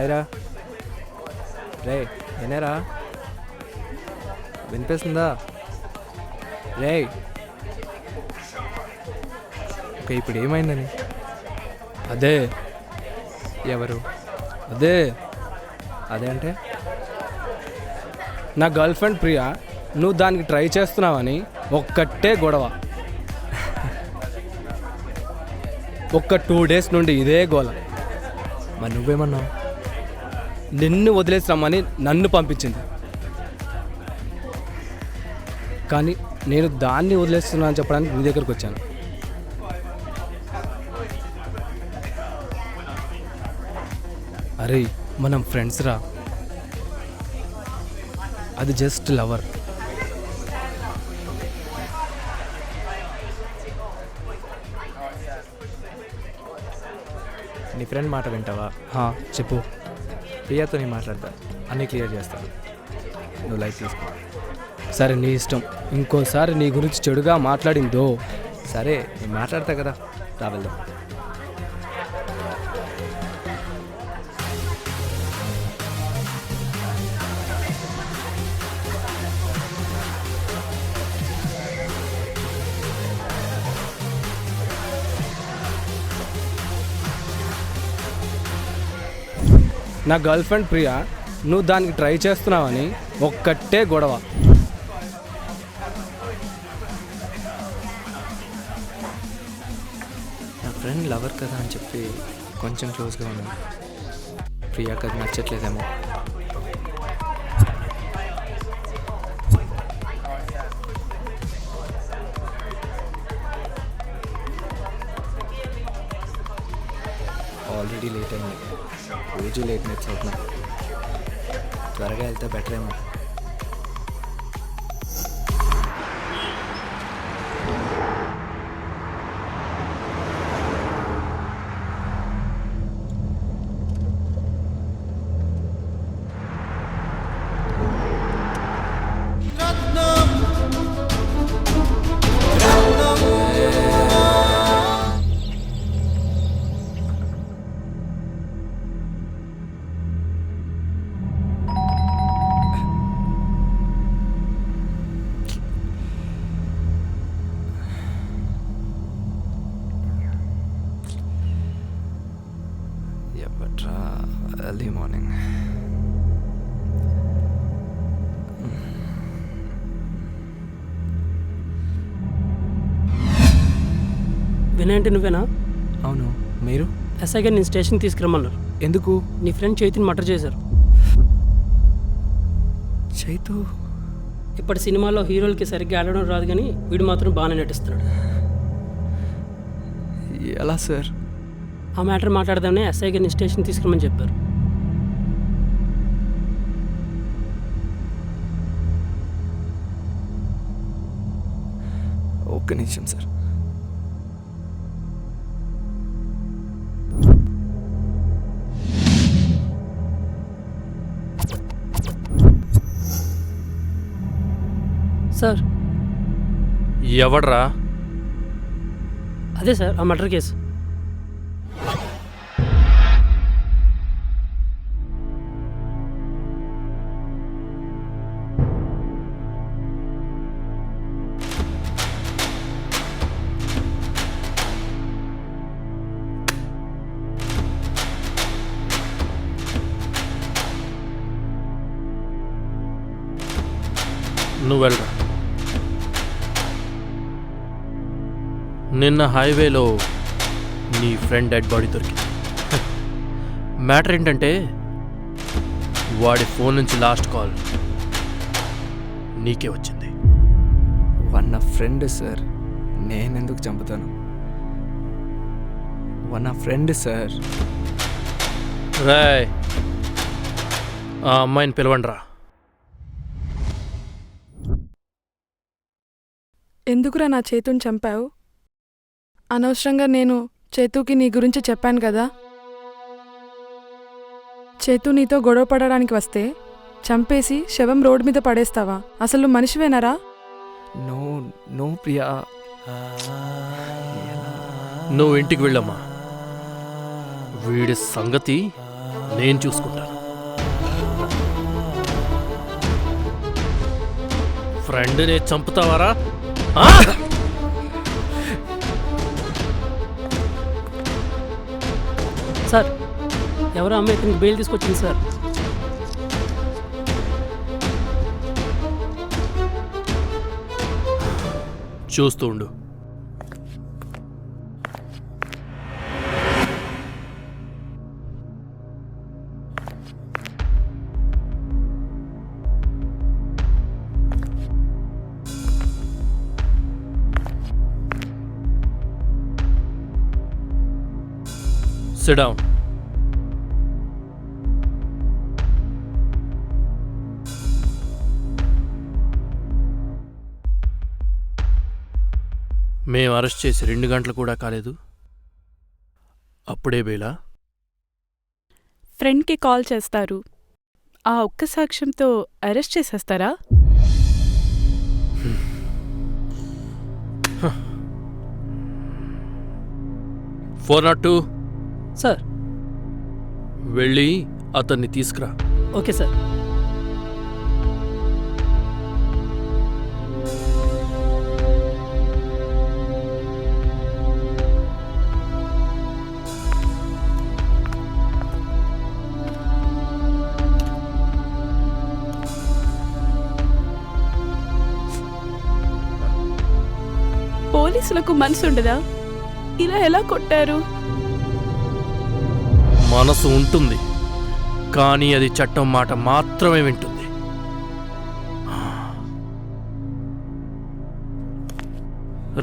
హాయ్రా. రే నేనేరా, వినిపిస్తుందా? రే ఓకే, ఇప్పుడు ఏమైందని? అదే ఎవరు? అదే అదే అంటే? నా గర్ల్ ఫ్రెండ్ ప్రియా, నువ్వు దానికి ట్రై చేస్తున్నావని ఒక్కటే గొడవ. ఒక్క 2 days నుండి ఇదే గోల. మరి నువ్వేమన్నావు? నిన్ను వదిలేసి రమ్మని నన్ను పంపించింది, కానీ నేను దాన్ని వదిలేస్తున్నా అని చెప్పడానికి నీ దగ్గరకు వచ్చాను. అరే మనం ఫ్రెండ్స్ రా, అది జస్ట్ లవర్. నీ ఫ్రెండ్ మాట వింటావా? చెప్పు. ప్రియాతో నేను మాట్లాడతా, అన్నీ క్లియర్ చేస్తాను, నువ్వు లైట్ తీసుకో. సరే నీ ఇష్టం. ఇంకోసారి నీ గురించి చెడుగా మాట్లాడిందో. సరే నేను మాట్లాడతా కదా, రా వెళ్దాం. నా గర్ల్ ఫ్రెండ్ ప్రియా, నువ్వు దానికి ట్రై చేస్తున్నావని ఒక్కటే గొడవ. నా ఫ్రెండ్ లవర్ కదా అని చెప్పి కొంచెం క్లోజ్గా ఉన్నాను. ప్రియాకి అది నచ్చట్లేదేమో. ఆల్రెడీ లేట్ అయింది, రోజు లేట్ నైట్స్ అవుతున్నాం. త్వరగా వెళ్తే బెటర్ ఏమో. Early morning. వినయ్ అంటే నువ్వేనా? అవును, మీరు? ఎస్ఐ గారు నేను స్టేషన్కి తీసుకురమ్మన్నారు. ఎందుకు? నీ ఫ్రెండ్ చైతుని మర్డర్ చేశారు. చైతు? ఇప్పటి సినిమాలో హీరోలకి సరిగ్గా ఆడడం రాదు, కానీ వీడు మాత్రం బాగానే నటిస్తున్నాడు. ఎలా సార్? ఆ మ్యాటర్ మాట్లాడదామని ఎస్ఐ గారిని స్టేషన్ తీసుకురమ్మని చెప్పారు. ఒక్క నిమిషం సార్. సార్. ఎవడ్రా? అదే సార్, ఆ మర్డర్ కేసు. నువ్వు వెళ్ళరా. నిన్న హైవేలో నీ ఫ్రెండ్ డెడ్ బాడీ దొరికింది. మ్యాటర్ ఏంటంటే వాడి ఫోన్ నుంచి లాస్ట్ కాల్ నీకే వచ్చింది. వన్ ఫ్రెండ్ సార్, నేనెందుకు చంపుతాను? One friend sir. రాయ్, ఆ అమ్మాయిని పిలవండి రా. ఎందుకురా నా చేతుని చంపావు? అనవసరంగా నేను చేతుకి నీ గురించి చెప్పాను కదా. చేతు నీతో గొడవ పడడానికి వస్తే చంపేసి శవం రోడ్ మీద పడేస్తావా? అసలు మనిషివేనరా? నో నో ప్రియా, నువ్వు ఇంటికి వెళ్ళమ్మా. వీడి సంగతి నేను చూసుకుంటాను. ఫ్రెండ్నే చంపుతావారా? సార్ ఎవరో అమ్మాయి ఇతనికి బెయిల్ తీసుకొచ్చింది సార్. చూస్తూ ఉండు. Sit down. మేము అరెస్ట్ చేసి 2 గంటలు కూడా కాలేదు, అప్పుడే బెయిలా? ఫ్రెండ్కి కాల్ చేస్తారు, ఆ ఒక్క సాక్ష్యంతో అరెస్ట్ చేసేస్తారా? 402 సార్. వెళ్ళి అతన్ని తీసుకురా. Okay sir. పోలీసులకు మనసుండదా? ఇలా ఎలా కొట్టారు? మనసు ఉంటుంది, కానీ అది చట్టం మాట మాత్రమే వింటుంది.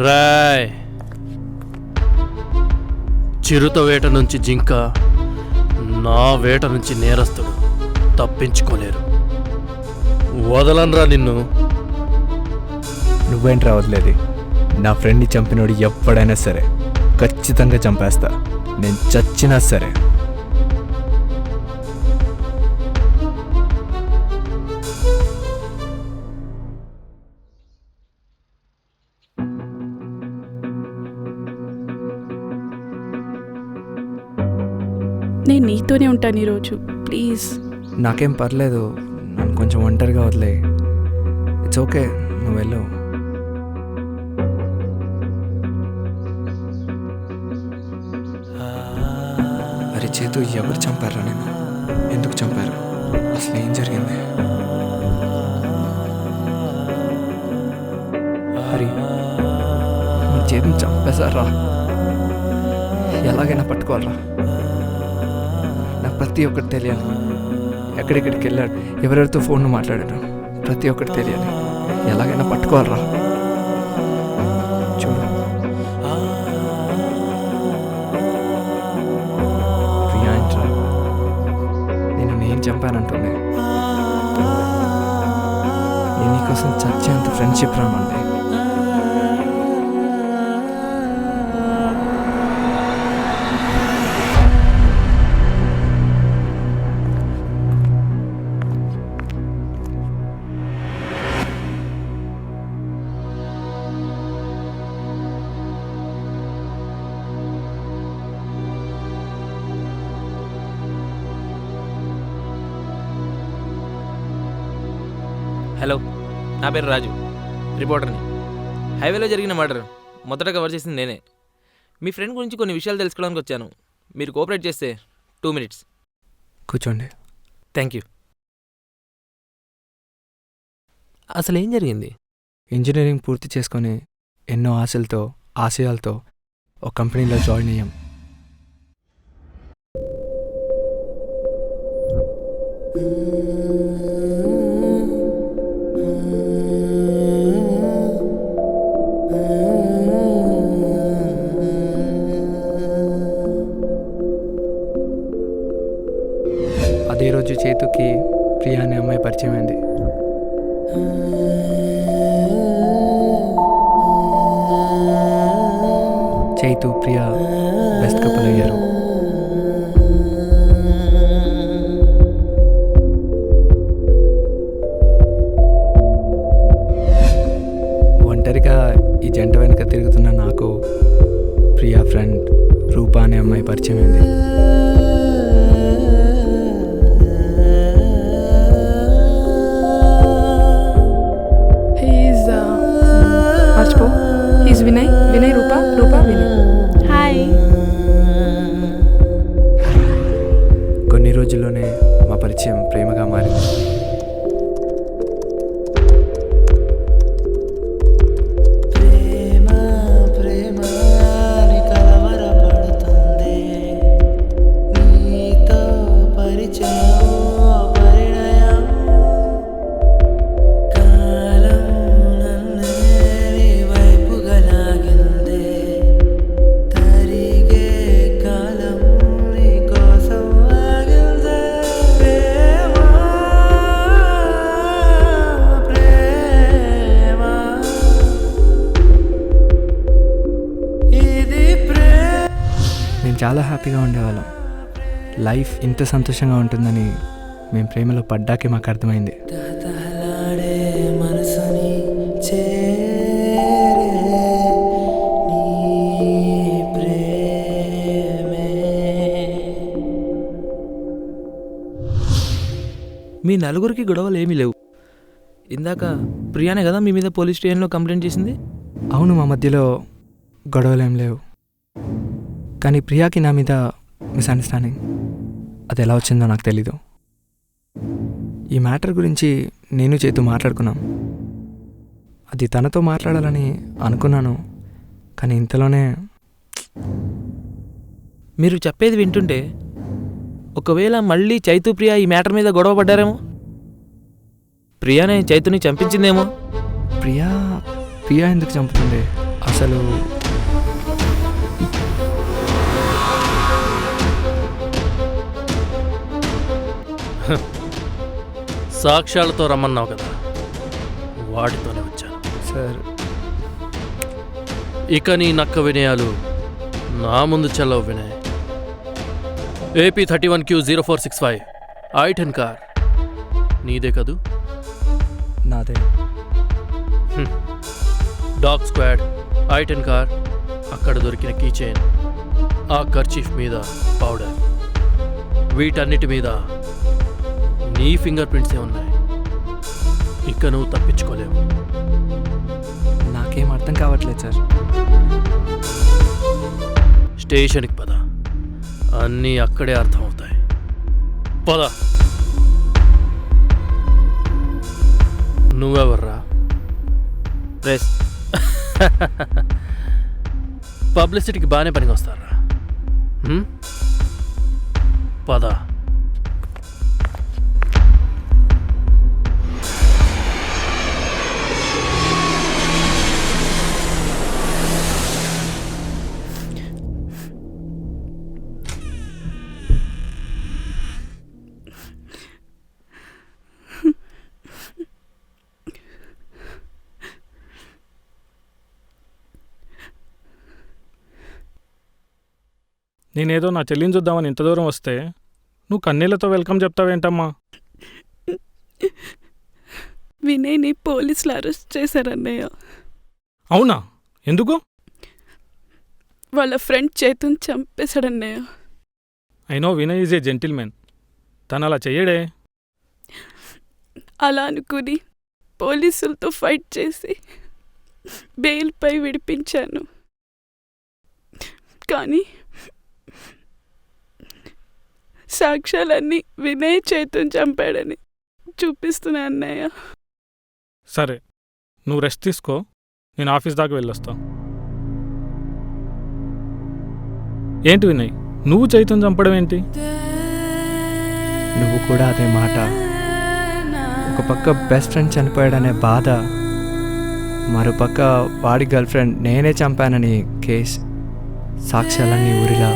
రాయ్, చిరుత వేట నుంచి జింక, నా వేట నుంచి నేరస్తుడు తప్పించుకోలేరు. వదలనరా నిన్ను. నువ్వేంట్రా వదిలేది? నా ఫ్రెండ్ని చంపినోడు ఎప్పుడైనా సరే ఖచ్చితంగా చంపేస్తా, నేను చచ్చినా సరే. నేను నీతోనే ఉంటాను ఈరోజు, ప్లీజ్. నాకేం పర్లేదు, నన్ను కొంచెం ఒంటరిగా వదిలే. ఇట్స్ ఓకే, నువ్వు వెళ్ళు. అరే చేతు, ఎవరు చంపారా? నేను ఎందుకు చంపారు? అసలు ఏం జరిగింది? హరి, నీ చేతిని చంపేశారా? ఎలాగైనా పట్టుకోవాలరా. నాకు ప్రతి ఒక్కటి తెలియాలి. ఎక్కడెక్కడికి వెళ్ళాడు, ఎవరెవరితో ఫోన్లో మాట్లాడాడు, ప్రతి ఒక్కటి తెలియాలి. ఎలాగైనా పట్టుకోవాలరా. చూడు, ప్రియా ఏంట్రా నేను చంపానంటుంది. నేను నీకోసం చచ్చేంత ఫ్రెండ్షిప్ రామంది. హలో, నా పేరు రాజు, రిపోర్టర్ని. హైవేలో జరిగిన మర్డర్ మొదట కవర్ చేసింది నేనే. మీ ఫ్రెండ్ గురించి కొన్ని విషయాలు తెలుసుకోవడానికి వచ్చాను. మీరు కోఆపరేట్ చేస్తే 2 minutes. కూర్చోండి. Thank you. అసలు ఏం జరిగింది? ఇంజనీరింగ్ పూర్తి చేసుకొని ఎన్నో ఆశయాలతో ఒక కంపెనీలో జాయిన్ అయ్యాం. అదే రోజు చేతుకి ప్రియా అనే అమ్మాయి పరిచయం అయింది. చైతు, ప్రియా బెస్ట్ కపుల్ అయ్యారు. ఒంటరిగా ఈ జంట వెనుక తిరుగుతున్న నాకు ప్రియా ఫ్రెండ్ రూపా అనే అమ్మాయి పరిచయం అయింది. ప్రేమగా మారింది. మేము చాలా హ్యాపీగా ఉండేవాళ్ళం. లైఫ్ ఇంత సంతోషంగా ఉంటుందని మేము ప్రేమలో పడ్డాకే మాకు అర్థమైంది. మీ నలుగురికి గొడవలు ఏమీ లేవు. ఇందాక ప్రియానే కదా మీ మీద పోలీస్ స్టేషన్లో కంప్లైంట్ చేసింది? అవును, మా మధ్యలో గొడవలు ఏం లేవు. కానీ ప్రియాకి నా మీద మిస్అండర్స్టాండింగ్. అది ఎలా వచ్చిందో నాకు తెలీదు. ఈ మ్యాటర్ గురించి నేను చేతూ మాట్లాడుకున్నాం. అది తనతో మాట్లాడాలని అనుకున్నాను, కానీ ఇంతలోనే. మీరు చెప్పేది వింటుంటే ఒకవేళ మళ్ళీ చైతు ప్రియా ఈ మ్యాటర్ మీద గొడవ పడ్డారేమో. ప్రియానే చైతుని చంపించిందేమో. ప్రియా ఎందుకు చంపుతుంది అసలు? సాక్ష్యాలతో రమ్మన్నావు కదా, వాటితోనే వచ్చాను. సార్, ఇక నీ నక్క వినయాలు నా ముందు చెల్లవు Vinay. AP 31Q0465 I-10 car నీదే కదూ? నాదే. డాగ్ స్క్వాడ్ I-10 కార్, అక్కడ దొరికిన కీ చైన్, ఆ కర్చీఫ్ మీద పౌడర్, వీటన్నిటి మీద నీ ఫింగర్ ప్రింట్సే ఉన్నాయి. ఇక నువ్వు తప్పించుకోలేవు. నాకేం అర్థం కావట్లేదు సార్. స్టేషన్కి పద, అన్నీ అక్కడే అర్థమవుతాయి. పద. నువ్వెవర్రా? ప్రెస్. పబ్లిసిటీకి బాగానే పనికి వస్తారా? పద. నేనేదో నా చెల్లిని చూద్దామని ఇంత దూరం వస్తే నువ్వు కన్నీళ్లతో వెల్కమ్ చెప్తావేంటమ్మా? వినయ్ని పోలీసులు అరెస్ట్ చేశారన్నయ్య. అవునా? ఎందుకు? వాళ్ళ ఫ్రెండ్ చేతుని చంపేశాడన్నయ్య. అయినో వినయ్ ఈజ్ ఏ జెంటిల్మెన్. తను అలా చెయ్యడే. అలా అనుకుని పోలీసులతో ఫైట్ చేసి బెయిల్పై విడిపించాను. కానీ సాక్ష్యాలన్నీ వినయ్ చేతుని చంపాడని చూపిస్తున్నా అన్నయ్య. సరే, నువ్వు రెస్ట్ తీసుకో, నేను ఆఫీస్ దాకా వెళ్ళొస్తా. ఏంటి వినయ్, నువ్వు చైతన్య చంపడం ఏంటి? నువ్వు కూడా అదే మాట. ఒక పక్క బెస్ట్ ఫ్రెండ్ చనిపోయాడనే బాధ, మరోపక్క వాడి గర్ల్ ఫ్రెండ్ నేనే చంపానని కేస్, సాక్ష్యాలన్నీ ఊరిలా.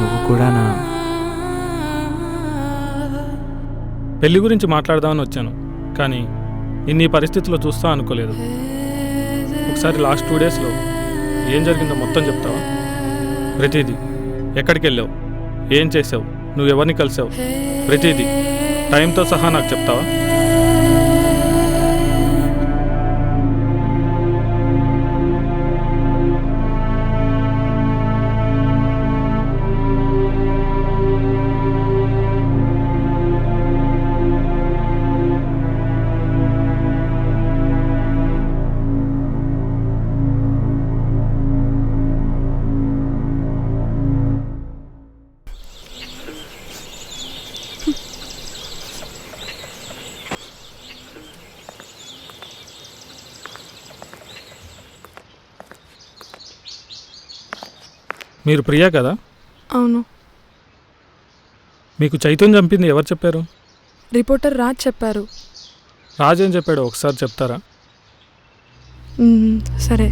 నువ్వు కూడా నా పెళ్లి గురించి మాట్లాడదామని వచ్చాను, కానీ ఇన్ని పరిస్థితుల్లో చూస్తా అనుకోలేదు. ఒకసారి లాస్ట్ 2 డేస్లో ఏం జరిగిందో మొత్తం చెప్తావా? ప్రతిదీ. ఎక్కడికి వెళ్ళావు, ఏం చేసావు, నువ్వెవరిని కలిసావు, ప్రతిదీ టైంతో సహా నాకు చెప్తావా? మీరు ప్రియా కదా? అవును. మీకు చైతన్య చంపింది ఎవరు చెప్పారు? రిపోర్టర్ రాజ్ చెప్పారు. రాజు ఏం చెప్పాడు ఒకసారి చెప్తారా? సరే.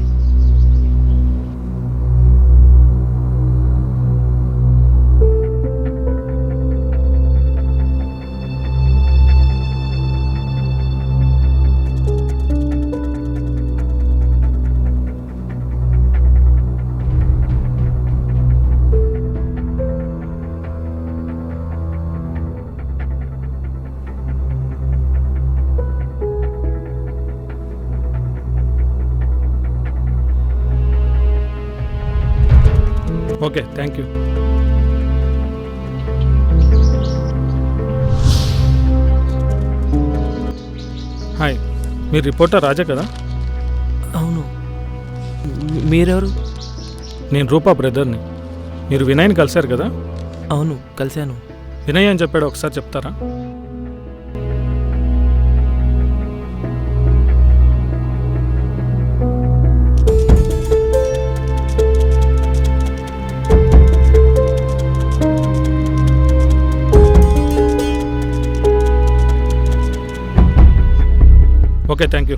Okay, thank you. హాయ్, మీరు రిపోర్టర్ రాజా కదా? అవును. మీరెవరు? నేను రూపా బ్రదర్ని. మీరు వినయ్ని కలిశారు కదా? అవును, కలిశాను. వినయ్ అని చెప్పాడు ఒకసారి చెప్తారా? Okay, thank you.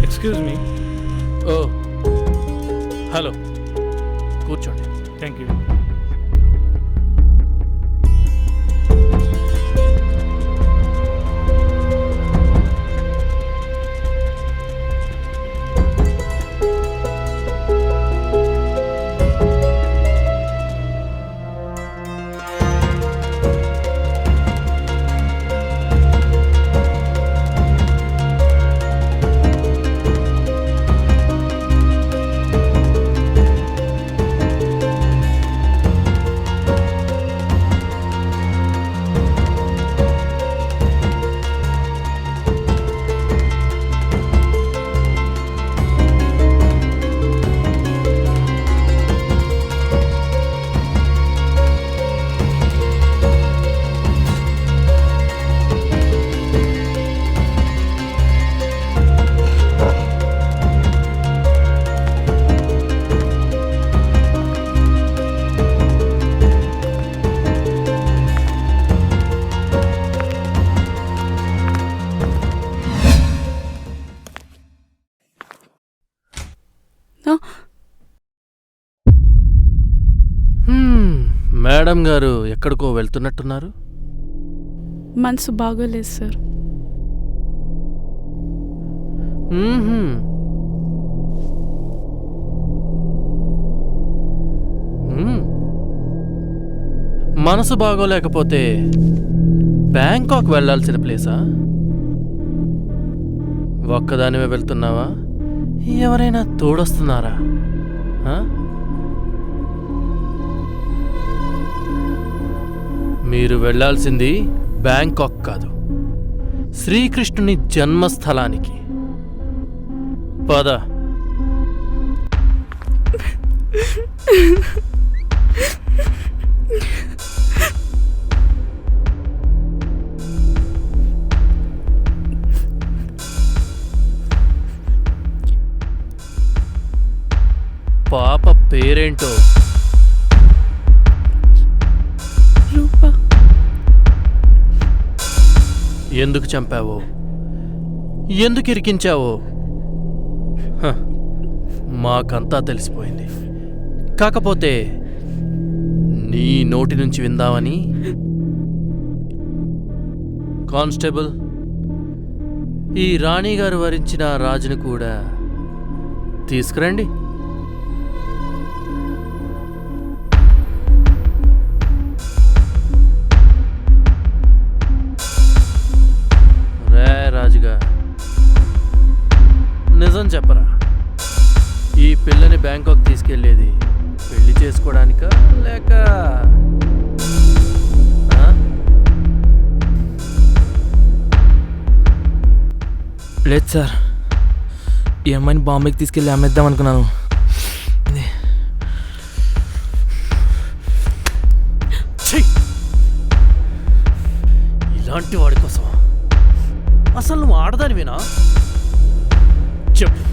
Excuse me. Oh hello, కూర్చోండి. Thank you. మేడం గారు ఎక్కడికో వెళ్తున్నట్టున్నారు. మనసు బాగోలేదు సార్. మనసు బాగోలేకపోతే బ్యాంకాక్ వెళ్ళాల్సిన ప్లేసా? ఒక్కదానివే వెళ్తున్నావా? ఎవరైనా తోడొస్తున్నారా? మీరు వెళ్ళాల్సింది బ్యాంకాక్ కాదు, శ్రీకృష్ణుని జన్మస్థలానికి. పద. పాప పేరేంటో? రూపా. ఎందుకు చంపావో, ఎందుకు ఇరికించావో మాకంతా తెలిసిపోయింది. కాకపోతే నీ నోటి నుంచి విందామని. కానిస్టేబుల్, ఈ రాణిగారు వరించిన రాజును కూడా తీసుకురండి. నిజం చెప్పరా, ఈ పిల్లని బ్యాంకాక్ తీసుకెళ్ళేది పెళ్లి చేసుకోవడానికా లేక ఆ? లేదు సార్, ఈ అమ్మాయిని బాంబేకి తీసుకెళ్ళి అమ్మేద్దాం అనుకున్నాను. ఛీ! ఇలాంటి వాడి కోసం అసలు నువ్వు ఆడదానివేనా? చెప్పు,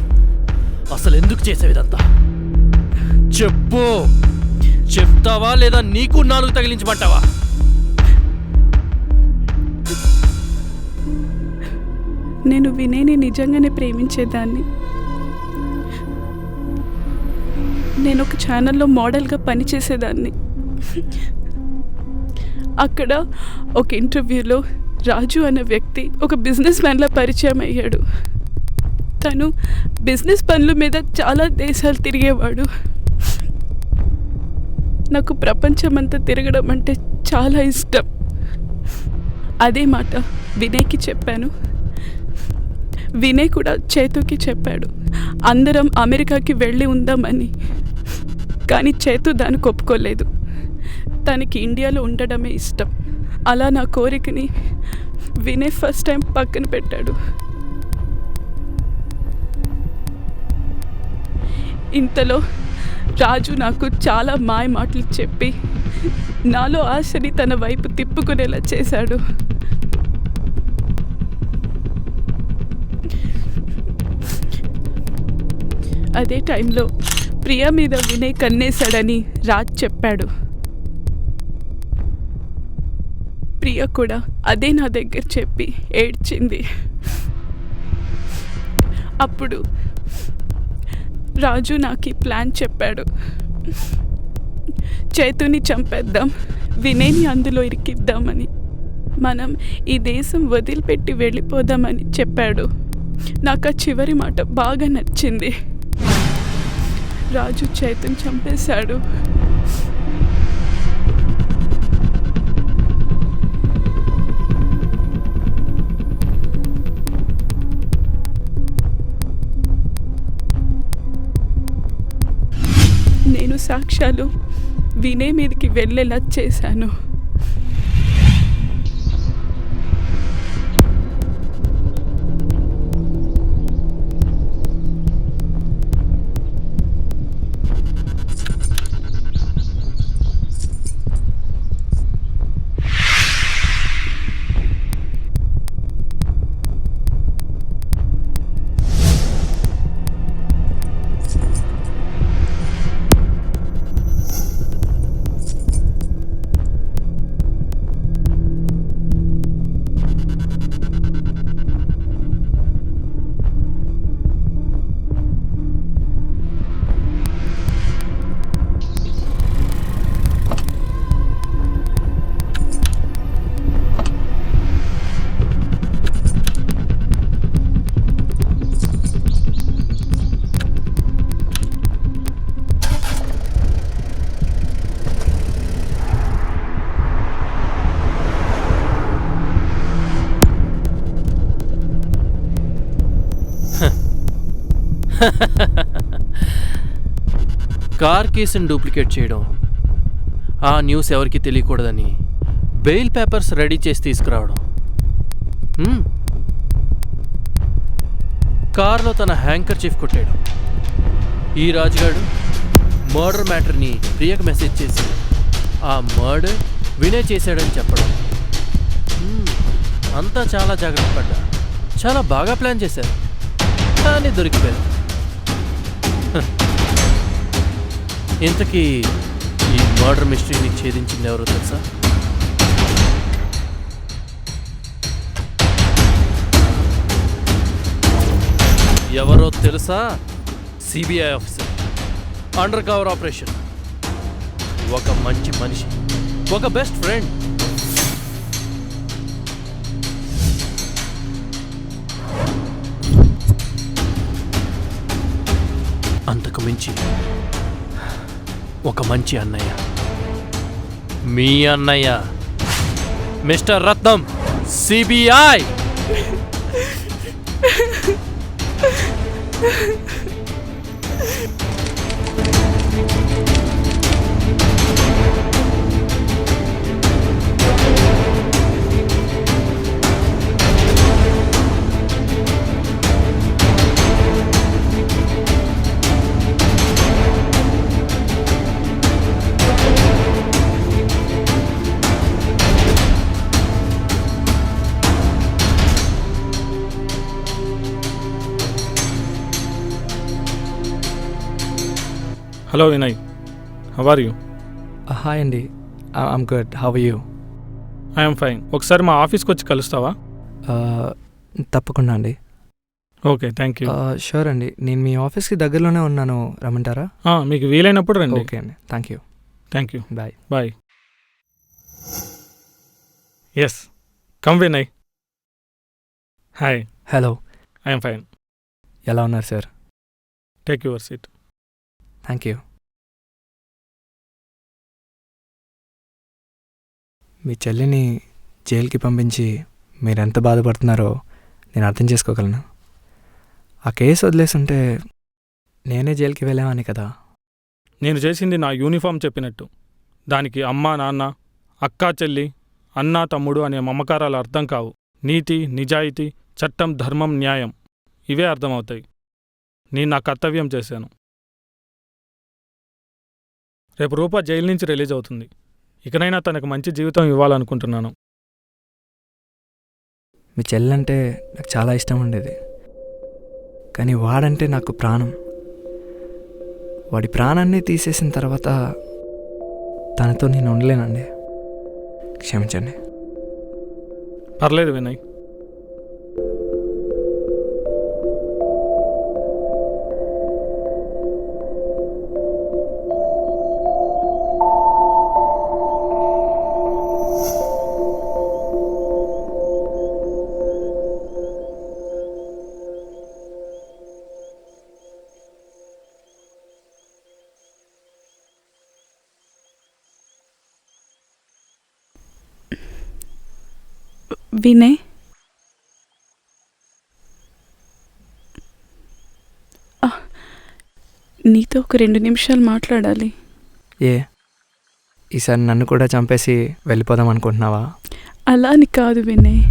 అసలు ఎందుకు చేసేవిదంతా చెప్పు. చెప్తావా లేదా నీకు నాలుగు తగిలించమంటావా? నేను వినయ్ని నిజంగానే ప్రేమించేదాన్ని. నేను ఒక ఛానల్లో మోడల్గా పనిచేసేదాన్ని. అక్కడ ఒక ఇంటర్వ్యూలో రాజు అనే వ్యక్తి ఒక బిజినెస్ మ్యాన్లా పరిచయం అయ్యాడు. తను బిజినెస్ పనుల మీద చాలా దేశాలు తిరిగేవాడు. నాకు ప్రపంచమంతా తిరగడం అంటే చాలా ఇష్టం. అదే మాట వినయ్కి చెప్పాను. వినయ్ కూడా చేతుకి చెప్పాడు అందరం అమెరికాకి వెళ్ళి ఉందామని. కానీ చేతు దానికి ఒప్పుకోలేదు. తనకి ఇండియాలో ఉండడమే ఇష్టం. అలా నా కోరికని వినయ్ ఫస్ట్ టైం పక్కన పెట్టాడు. ఇంతలో రాజు నాకు చాలా మాయ మాటలు చెప్పి నాలో ఆశని తన వైపు తిప్పుకునేలా చేశాడు. అదే టైంలో ప్రియా మీద వినయ్ కన్నేశాడని రాజ్ చెప్పాడు. ప్రియ కూడా అదే నా దగ్గర చెప్పి ఏడ్చింది. అప్పుడు రాజు నాకు ఈ ప్లాన్ చెప్పాడు. చేతుని చంపేద్దాం, వినయ్ని అందులో ఇరికిద్దామని, మనం ఈ దేశం వదిలిపెట్టి వెళ్ళిపోదామని చెప్పాడు. నాకు ఆ చివరి మాట బాగా నచ్చింది. రాజు చేతుని చంపేశాడు. నేను సాక్ష్యాలు వినయ్ మీదకి వెళ్ళేలా చేశాను. కార్ కేసుని డూప్లికేట్ చేయడం, ఆ న్యూస్ ఎవరికి తెలియకూడదని బెయిల్ పేపర్స్ రెడీ చేసి తీసుకురావడం, కార్లో తన హ్యాంకర్ చీఫ్ కొట్టాడు. ఈ రాజుగాడు మర్డర్ మ్యాటర్ని ప్రియకు మెసేజ్ చేసి ఆ మర్డర్ వినయ్ చేశాడని చెప్పడం. అంతా చాలా జాగ్రత్త పడ్డా, చాలా బాగా ప్లాన్ చేశారు. కానీ దొరికిపోయారు. ఇంతకీ ఈ మర్డర్ మిస్టరీని ఛేదించింది ఎవరో తెలుసా? ఎవరో తెలుసా? CBI officer, under cover operation, ఒక మంచి మనిషి, ఒక బెస్ట్ ఫ్రెండ్. అంతకు మించి ఒక మంచి అన్నయ్య, మీ అన్నయ్య mister Ratnam, CBI. Hello Vinay, how are you? Hi అండి, I'm good. How are you? I'm fine. ఒకసారి మా ఆఫీస్కి వచ్చి కలుస్తావా? తప్పకుండా అండి. Okay, thank you. షూర్ అండి, నేను మీ ఆఫీస్కి దగ్గరలోనే ఉన్నాను, రమ్మంటారా? మీకు వీలైనప్పుడు రండి. ఓకే అండి, thank you. Thank you. Bye. Bye. Yes, come Vinay. Hi. Hello. I'm fine. ఎలా ఉన్నారు sir? Take your seat. Thank you. మీ చెల్లిని జైలుకి పంపించి మీరు ఎంత బాధపడుతున్నారో నేను అర్థం చేసుకోగలను. ఆ కేసు వదిలేస్తుంటే నేనే జైలుకి వెళ్ళామని కదా. నేను చేసింది నా యూనిఫామ్ చెప్పినట్టు. దానికి అమ్మ, నాన్న, అక్క, చెల్లి, అన్న, తమ్ముడు అనే మమకారాలు అర్థం కావు. నీతి, నిజాయితీ, చట్టం, ధర్మం, న్యాయం ఇవే అర్థమవుతాయి. నేను నా కర్తవ్యం చేశాను. రేపు రూపా జైలు నుంచి రిలీజ్ అవుతుంది. ఇకనైనా తనకు మంచి జీవితం ఇవ్వాలనుకుంటున్నాను. మీ చెల్లంటే నాకు చాలా ఇష్టం ఉండేది, కానీ వాడంటే నాకు ప్రాణం. వాడి ప్రాణాన్ని తీసేసిన తర్వాత తనతో నేను ఉండలేనండి. క్షమించండి. పర్లేదు వినయ్. వినయ్, నీతో ఒక 2 నిమిషాలు మాట్లాడాలి. ఈసారి నన్ను కూడా చంపేసి వెళ్ళిపోదాం అనుకుంటున్నావా? అలా అని కాదు వినయ్.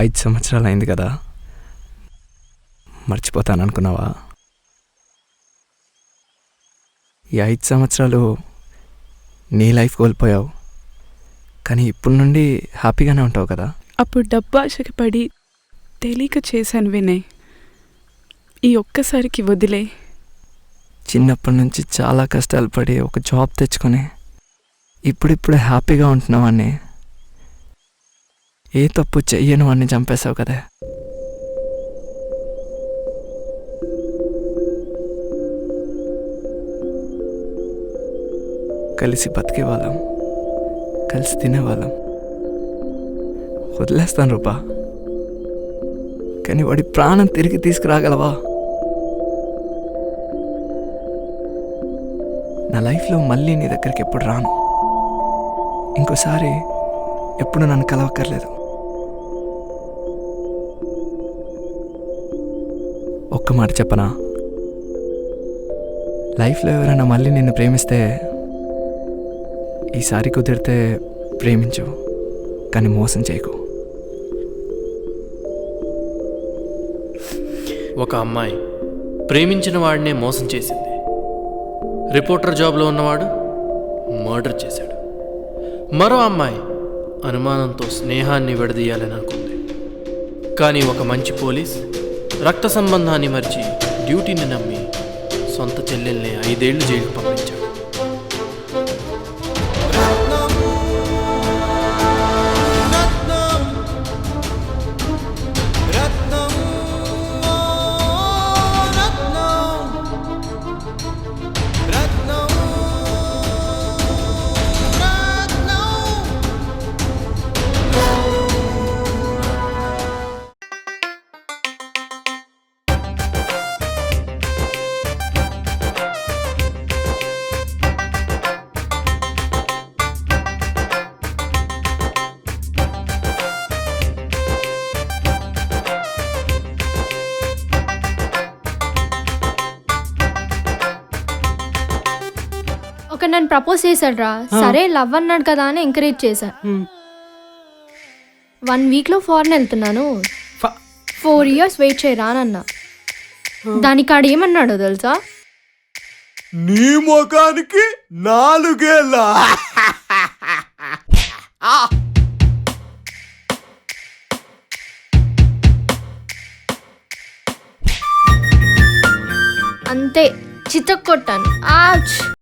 5 సంవత్సరాలు అయింది కదా, మర్చిపోతాను అనుకున్నావా? ఈ 5 సంవత్సరాలు నీ లైఫ్ కోల్పోయావు, కానీ ఇప్పటి నుండి హ్యాపీగానే ఉంటావు కదా. అప్పుడు డబ్బు ఆశకి పడి తెలియక చేశాను వినయ్. ఈ ఒక్కసారికి వదిలే. చిన్నప్పటి నుంచి చాలా కష్టాలు పడి ఒక జాబ్ తెచ్చుకొని ఇప్పుడిప్పుడే హ్యాపీగా ఉంటున్నావాన్ని, ఏ తప్పు చెయ్యను వాడిని చంపేశావు కదా. కలిసి బతికేవాళ్ళం, కలిసి తినేవాళ్ళం. వదిలేస్తాను రూపా, కానీ వాడి ప్రాణం తిరిగి తీసుకురాగలవా? నా లైఫ్లో మళ్ళీ నీ దగ్గరికి ఎప్పుడు రాను. ఇంకోసారి ఎప్పుడు నన్ను కలవక్కర్లేదు. ఒక్క మాట చెప్పనా, లైఫ్లో ఎవరైనా మళ్ళీ నిన్ను ప్రేమిస్తే ఈసారి కుదిరితే ప్రేమించు, కానీ మోసం చేయకు. ఒక అమ్మాయి ప్రేమించిన వాడినే మోసం చేసింది. రిపోర్టర్ జాబ్లో ఉన్నవాడు మర్డర్ చేశాడు. మరో అమ్మాయి అనుమానంతో స్నేహాన్ని విడదీయాలని అనుకుంది. కానీ ఒక మంచి పోలీస్ రక్త సంబంధాన్ని మరిచి డ్యూటీని నమ్మి సొంత చెల్లెల్ని 5 ఏళ్లు జైలుకు పంపించాడు. ఒక నన్ను ప్రపోజ్ చేశాడు రా. సరే లవ్ అన్నాడు కదా అని ఎంకరేజ్ చేశా. 1 వీక్లో ఫారెన్ వెళ్తున్నాను, 4 years వెయిట్ చేయరా అన్నా. దానికి ఆడు ఏమన్నాడో తెలుసా? నీ ముఖానికి 4 ఏళ్ళ. అంతే చితక్ కొట్టాను. ఆచ్.